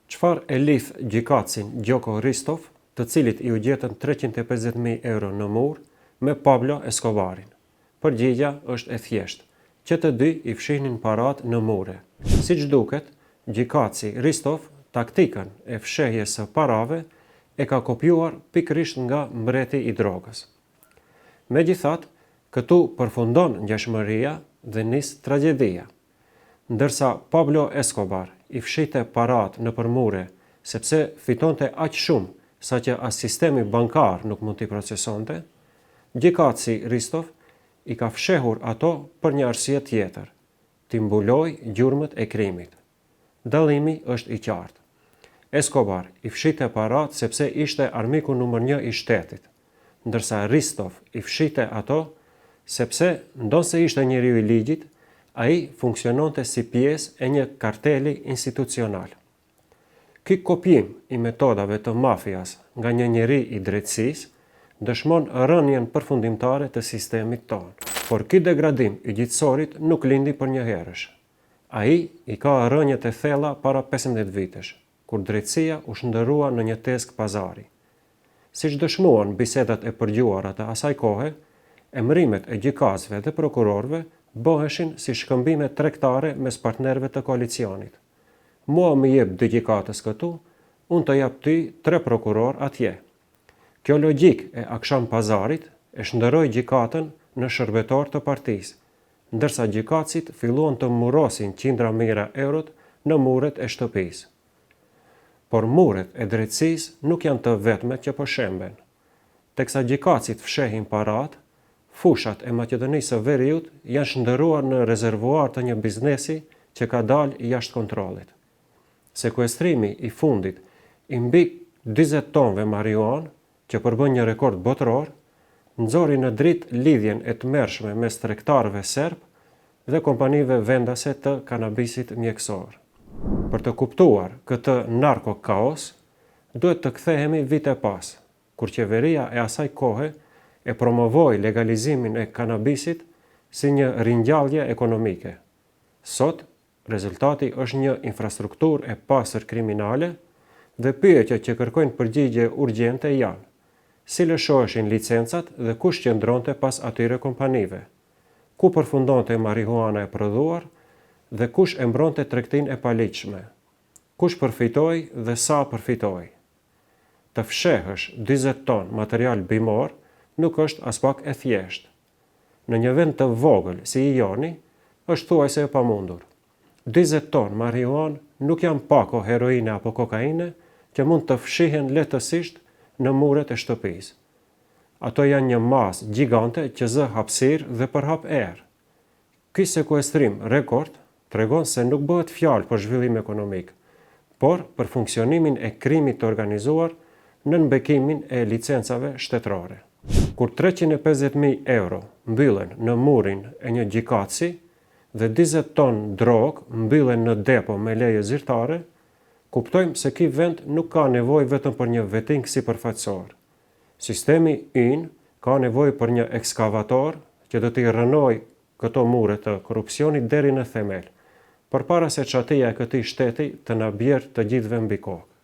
Çfarë e lidh gjykatësin Gjoko Ristov, të cilit i u gjetën 350.000 euro në mur, me Pablo Escobarin? Përgjigja është e thjeshtë, që të dy i fshihnin parat në mure. Siç duket, gjykatësi Ristov taktikën e fshehjes së parave e ka kopjuar pikërisht nga mbreti i drogës. Megjithatë, këtu përfundon ngjashmëria dhe nis tragjedia. Ndërsa Pablo Escobar i fshihte parat në përmure sepse fitonte aq shumë sa që as sistemi bankar nuk mund t'i procesonte, gjykatësi Ristov i ka fshehur ato për një arsye tjetër, t'i mbuloj gjurmët e krimit. Dallimi është i qartë. Escobar i fshihte parat sepse ishte armiku numër 1 i shtetit, ndërsa Ristov i fshihte ato sepse ndonse ishte njeriu i ligjit, ai funksiononte si pjesë e një karteli institucional. Ky kopjim i metodave të mafias nga një njeri i drejtësisë dëshmon rënien përfundimtare të sistemit tonë. Por ky degradim i gjyqësorit nuk lindi për një herësh. Ai i ka rënjet e thella para 15 vitesh, kur drejtësia u shndërrua në një tesk pazari. Siç dëshmuan bisedat e përgjuara të asaj kohe, emërimet e gjykatësve dhe prokurorëve bëheshin si shkëmbime tregtare mes partnerëve të koalicionit. Mua më jep 2 gjykatës këtu, unë të jap ty 3 prokuror atje. Kjo logjik e aksham pazarit e shndërroi gjykatën në shërbetor të partisë, ndërsa gjykatësit filluan të murosin qindra mijëra eurot në muret e shtëpisë. Por muret e drejtësisë nuk janë të vetmet që po shemben. Teksa gjykatësit fshehin parat, fushat e Maqedonisë së Veriut janë shndërruar në rezervuar të një biznesi që ka dalë jashtë kontrollit. Sekuestrimi i fundit i mbi 40 tonëve marijuanë, që përbën një rekord botëror, nxori në dritë lidhjen e tmerrshme mes tregtarëve serb dhe kompanive vendase të kanabisit mjekësor. Për të kuptuar këtë narko-kaos, duhet të kthehemi vite pas, kur qeveria e asaj kohe e promovoi legalizimin e kanabisit si një ringjallje ekonomike. Sot, rezultati është një infrastrukturë e pastër kriminale dhe pyetjet që kërkojnë përgjigje urgjente janë: si lëshoheshin licencat dhe kush qëndronte pas atyre kompanive? Ku përfundonte marihuana e prodhuar dhe kush e mbronte tregtinë e paligjshme? Kush përfitoi dhe sa përfitoi? Të fshehësh 40 ton material bimor nuk është as pak e thjeshtë. Në një vend të vogël si i joni, është thuajse e pamundur. 40 ton marihuanë nuk janë pako heroine apo kokaine që mund të fshihen lehtësisht në muret e shtëpisë. Ato janë një masë gjigante që zë hapësirë dhe përhap erë. Ky sekuestrim rekord tregon se nuk bëhet fjalë për zhvillim ekonomik, por për funksionimin e krimit të organizuar në bekimin e licencave shtetërore. Kur 350.000 euro mbyllen në murin e një gjykatësi dhe 20 ton drogë mbyllen në depo me leje zyrtare, kuptojmë se ky vend nuk ka nevojë vetëm për një vetting sipërfaqësor. Sistemi ynë ka nevojë për një ekskavator që do t'i rënojë këto mure të korrupsionit deri në themel, përpara se çatia e këtij shteti të na bjerë të gjithëve mbi kokë.